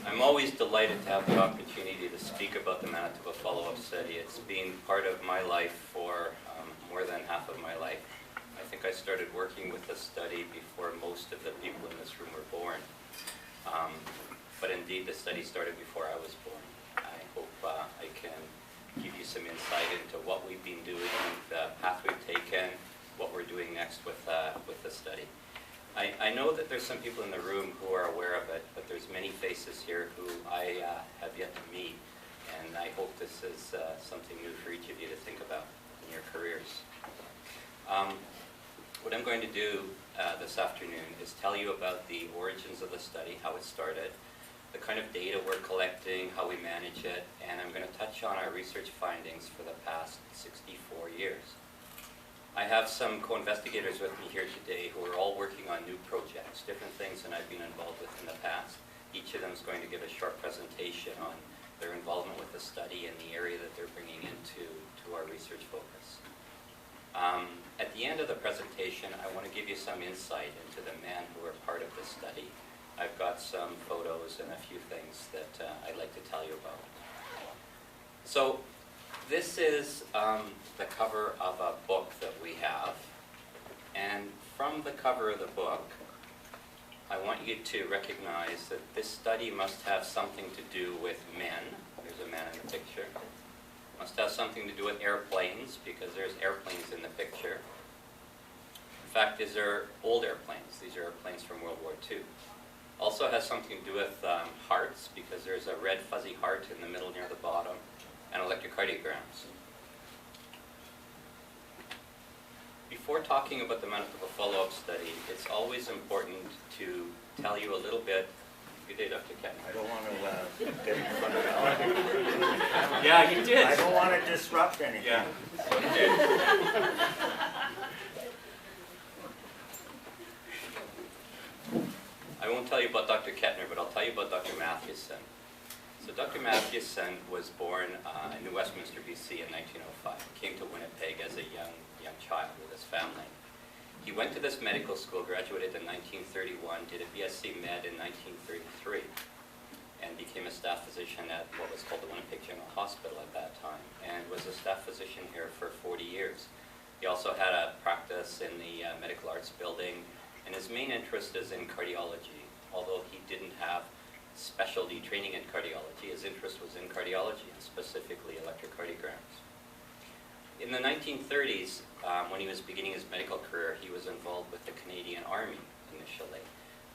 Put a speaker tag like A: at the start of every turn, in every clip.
A: I'm always delighted to have the opportunity to speak about the Manitoba follow-up study. It's been part of my life for more than half of my life. I think I started working with the study before most of the people in this room were born. But indeed, the study started before I was born. I hope I can give you some insight into what we've been doing, the path we've taken, what we're doing next with the study. I know that there's some people in the room who are aware of it, but there's many faces here who I have yet to meet, and I hope this is something new for each of you to think about in your careers. What I'm going to do this afternoon is tell you about the origins of the study, how it started, the kind of data we're collecting, how we manage it, and I'm going to touch on our research findings for the past 64 years. I have some co-investigators with me here today who are all working on new projects, different things than I've been involved with in the past. Each of them is going to give a short presentation on their involvement with the study and the area that they're bringing into our research focus. At the end of the presentation, I want to give you some insight into the men who are part of this study. I've got some photos and a few things that I'd like to tell you about. So, this is the cover of a book that we have, and from the cover of the book, I want you to recognize that this study must have something to do with men. There's a man in the picture. Must have something to do with airplanes, because there's airplanes in the picture. In fact, these are old airplanes. These are airplanes from World War II. Also has something to do with hearts, because there's a red fuzzy heart in the middle near the bottom, and electrocardiograms. Before talking about the Manitoba follow-up study, it's always important to tell you a little bit. Good day, Dr. Ken.
B: I don't want to get in front of the audience.
A: Yeah, you did.
B: I don't want to disrupt anything.
A: Yeah, you did. I won't tell you about Dr. Kettner, but I'll tell you about Dr. Mathewson. So Dr. Mathewson was born in New Westminster, BC in 1905. He came to Winnipeg as a young child with his family. He went to this medical school, graduated in 1931, did a BSc Med in 1933, and became a staff physician at what was called the Winnipeg General Hospital at that time, and was a staff physician here for 40 years. He also had a practice in the Medical Arts Building, and his main interest is in cardiology. Although he didn't have specialty training in cardiology, his interest was in cardiology, and specifically electrocardiograms. In the 1930s, when he was beginning his medical career, he was involved with the Canadian Army initially,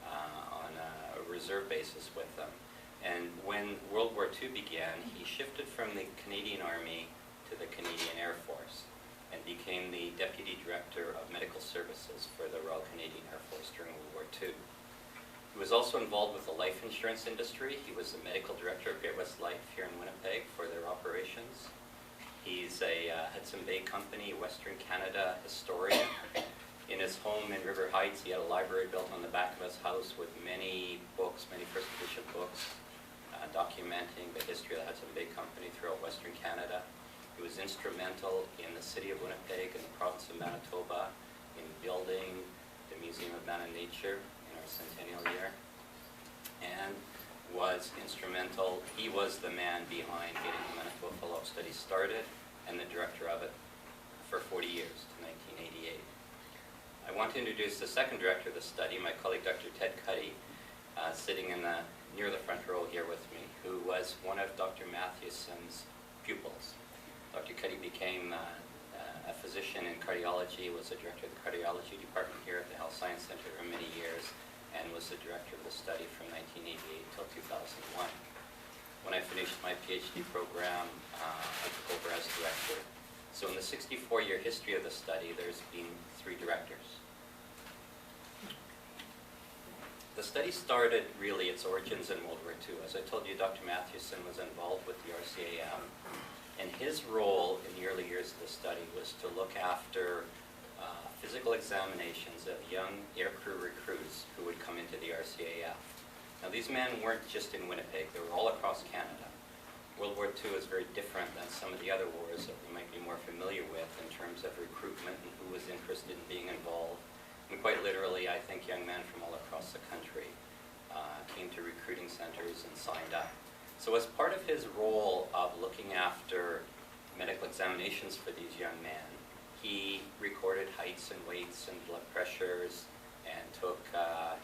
A: on a reserve basis with them. And when World War II began, he shifted from the Canadian Army to the Canadian Air Force and became the Deputy Director of Medical Services for the Royal Canadian Air Force during World War II. He was also involved with the life insurance industry. He was the medical director of Great West Life here in Winnipeg for their operations. He's a Hudson Bay Company, Western Canada historian. In his home in River Heights, he had a library built on the back of his house with many books, many first edition books, documenting the history of the Hudson Bay Company throughout Western Canada. He was instrumental in the city of Winnipeg and the province of Manitoba in building the Museum of Man and Nature in our centennial year, and was instrumental. He was the man behind getting the Manitoba follow-up study started and the director of it for 40 years, to 1988. I want to introduce the second director of the study, my colleague Dr. Tate, sitting in near the front row here with me, who was one of Dr. Mathewson's pupils. Dr. Cuddy became a physician in cardiology, was the director of the cardiology department here at the Health Science Center for many years, and was the director of the study from 1988 till 2001. When I finished my PhD program, I took over as director. So in the 64-year history of the study, there's been 3 directors. The study started, really, its origins in World War II. As I told you, Dr. Mathewson was involved with the RCAF, and his role in the early years of the study was to look after physical examinations of young aircrew recruits who would come into the RCAF. Now, these men weren't just in Winnipeg, they were all across Canada. World War II is very different than some of the other wars that we might be more familiar with in terms of recruitment and who was interested in being involved. And quite literally, I think young men from all across the country came papers and signed up. So as part of his role of looking after medical examinations for these young men, he recorded heights and weights and blood pressures and took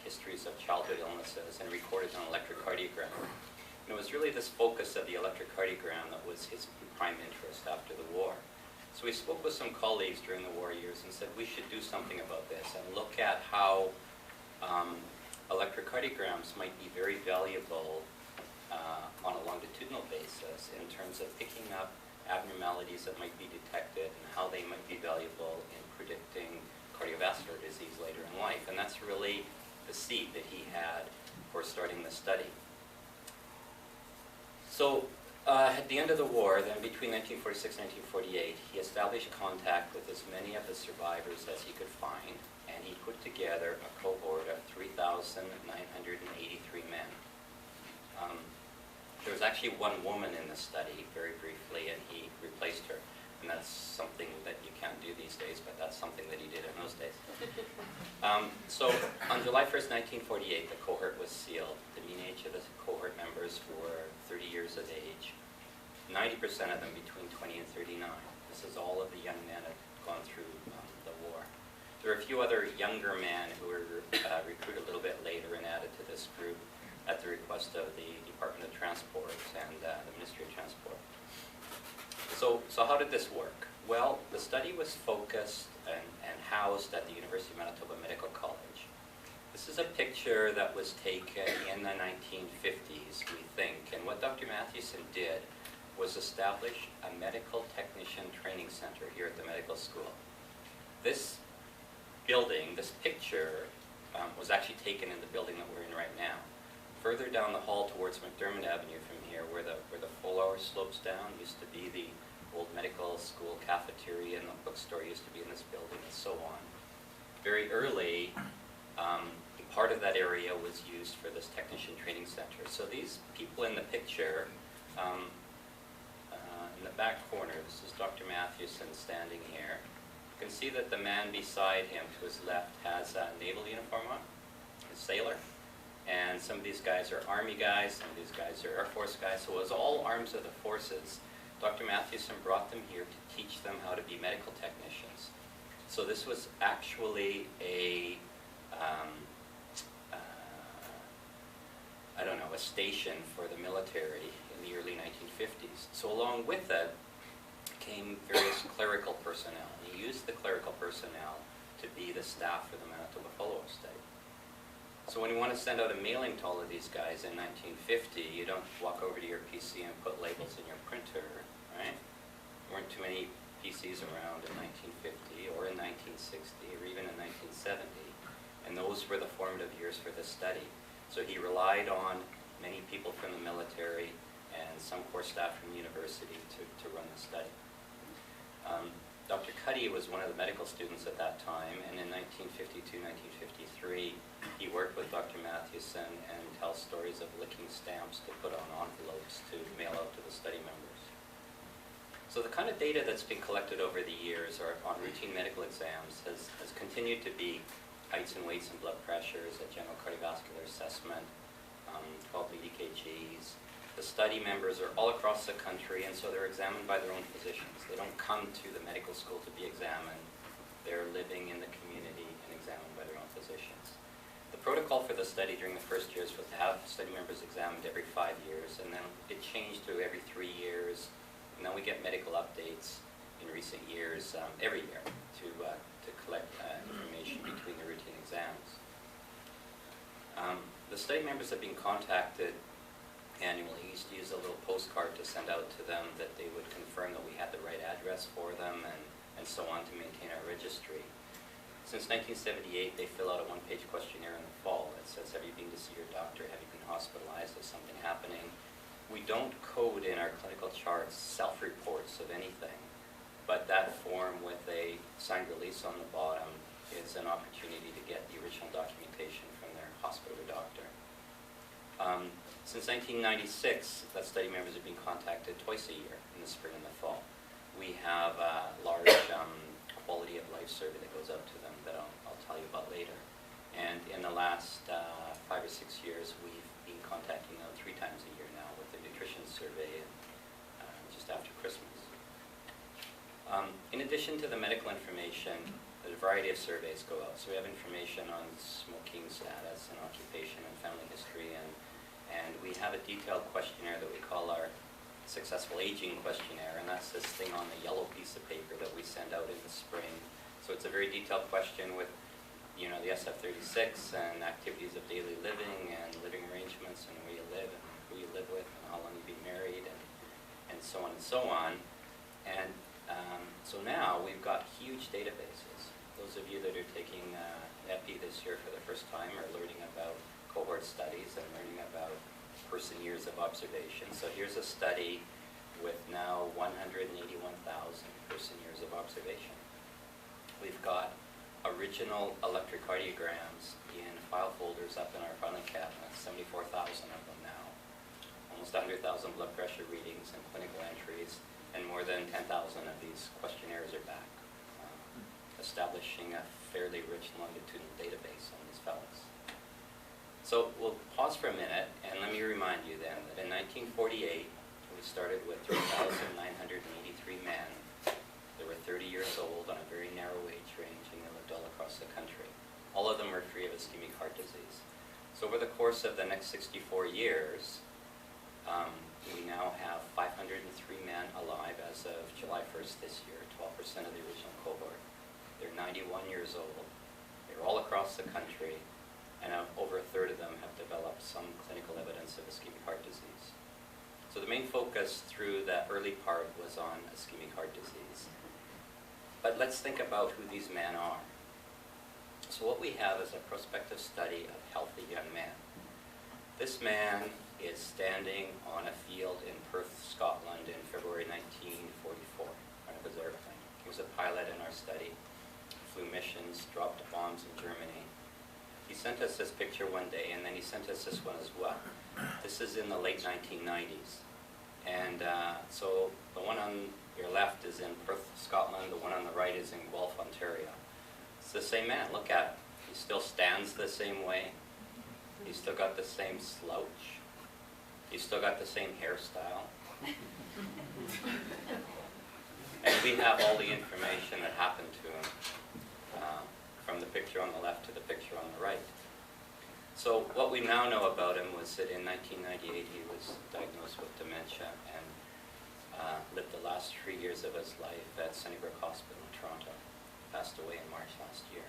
A: histories of childhood illnesses and recorded an electrocardiogram. And it was really this focus of the electrocardiogram that was his prime interest after the war. So we spoke with some colleagues during the war years and said we should do something about this and look at how electrocardiograms might be very valuable on a longitudinal basis in terms of picking up abnormalities that might be detected and how they might be valuable in predicting cardiovascular disease later in life. And that's really the seed that he had for starting the study. So at the end of the war, then between 1946 and 1948, he established contact with as many of the survivors as he could find, and he put together a cohort of 3,983 men. There was actually one woman in the study, very briefly, and he replaced her. And that's something that you can't do these days, but that's something that he did in those days. So on July 1st, 1948, the cohort was sealed. The mean age of the cohort members were 30 years of age, 90% of them between 20 and 39. This is all of the young men that had gone through the war. There are a few other younger men who were recruited a little bit later and added to this group at the request of the Department of Transport and the Ministry of Transport. So how did this work? Well, the study was focused and housed at the University of Manitoba Medical College. This is a picture that was taken in the 1950s, we think, and what Dr. Mathewson did was establish a medical technician training center here at the medical school. This building, this picture, was actually taken in the building that we're in right now. Further down the hall towards McDermott Avenue from here, where the full hour slopes down, used to be the old medical school cafeteria, and the bookstore used to be in this building, and so on. Very early, part of that area was used for this technician training center. So these people in the picture, in the back corner, this is Dr. Mathewson standing here. You can see that the man beside him to his left has a naval uniform on, a sailor. And some of these guys are Army guys, some of these guys are Air Force guys, so it was all arms of the forces. Dr. Mathewson brought them here to teach them how to be medical technicians. So this was actually a, a station for the military in the early 1950s. So along with it came various clerical personnel. And he used the clerical personnel to be the staff for the Manitoba follow-up study. So when you want to send out a mailing to all of these guys in 1950, you don't walk over to your PC and put labels in your printer, right? There weren't too many PCs around in 1950 or in 1960 or even in 1970. And those were the formative years for this study. So he relied on many people from the military and some core staff from the university to run the study. Dr. Cuddy was one of the medical students at that time, and in 1952, 1953, he worked with Dr. Mathewson and tells stories of licking stamps to put on envelopes to mail out to the study members. So the kind of data that's been collected over the years on routine medical exams has continued to be heights and weights and blood pressures, a general cardiovascular assessment, 12 lead EKGs. The study members are all across the country, and so they're examined by their own physicians. They don't come to the medical school to be examined. They're living in the community and examined by their own physicians. The protocol for the study during the first years was to have study members examined every 5 years, and then it changed to every 3 years. And then we get medical updates in recent years every year to collect information between the routine exams. The study members have been contacted annually. We used to use a little postcard to send out to them that they would confirm that we had the right address for them and so on to maintain our registry. Since 1978, they fill out a one-page questionnaire in the fall that says, have you been to see your doctor? Have you been hospitalized? Is something happening? We don't code in our clinical charts self-reports of anything, but that form with a signed release on the bottom is an opportunity to get the original documentation from their hospital or doctor. Since 1996, the study members have been contacted twice a year, in the spring and the fall. We have a large quality of life survey that goes out to them that I'll tell you about later. And in the last 5 or 6 years, we've been contacting them 3 times a year now with the nutrition survey and, just after Christmas. In addition to the medical information, a variety of surveys go out. So we have information on smoking status and occupation and family history, and we have a detailed questionnaire that we call our Successful Aging Questionnaire, and that's this thing on the yellow piece of paper that we send out in the spring. So it's a very detailed question with, you know, the SF-36 and activities of daily living and living arrangements and where you live and who you live with and how long you've been married and so on and so on. And so now we've got huge databases. Those of you that are taking EPI this year for the first time are learning about cohort studies and learning about person years of observation. So here's a study with now 181,000 person years of observation. We've got original electrocardiograms in file folders up in our filing cabinet, 74,000 of them now. Almost 100,000 blood pressure readings and clinical entries, and more than 10,000 of these questionnaires are back, establishing a fairly rich longitudinal database on these fellows. So we'll pause for a minute, and let me remind you then that in 1948, we started with 3,983 men. They were 30 years old on a very narrow age range, and they lived all across the country. All of them were free of ischemic heart disease. So over the course of the next 64 years, we now have 503 men alive as of July 1st this year, 12% of the original cohort. They're 91 years old. They're all across the country, and over a third of them have developed some clinical evidence of ischemic heart disease. So the main focus through that early part was on ischemic heart disease. But let's think about who these men are. So what we have is a prospective study of healthy young men. This man is standing on a field in Perth, Scotland in February 1944 on a his airplane. He was a pilot in our study, flew missions, dropped bombs in Germany. He sent us this picture one day, and then he sent us this one as well. This is in the late 1990s. And so the one on your left is in Perth, Scotland. The one on the right is in Guelph, Ontario. It's the same man. Look at him. He still stands the same way. He's still got the same slouch. He's still got the same hairstyle. And we have all the information that happened to him from the picture on the left to the picture on the right. So what we now know about him was that in 1998 he was diagnosed with dementia and lived the last 3 years of his life at Sunnybrook Hospital in Toronto. Passed away in March last year.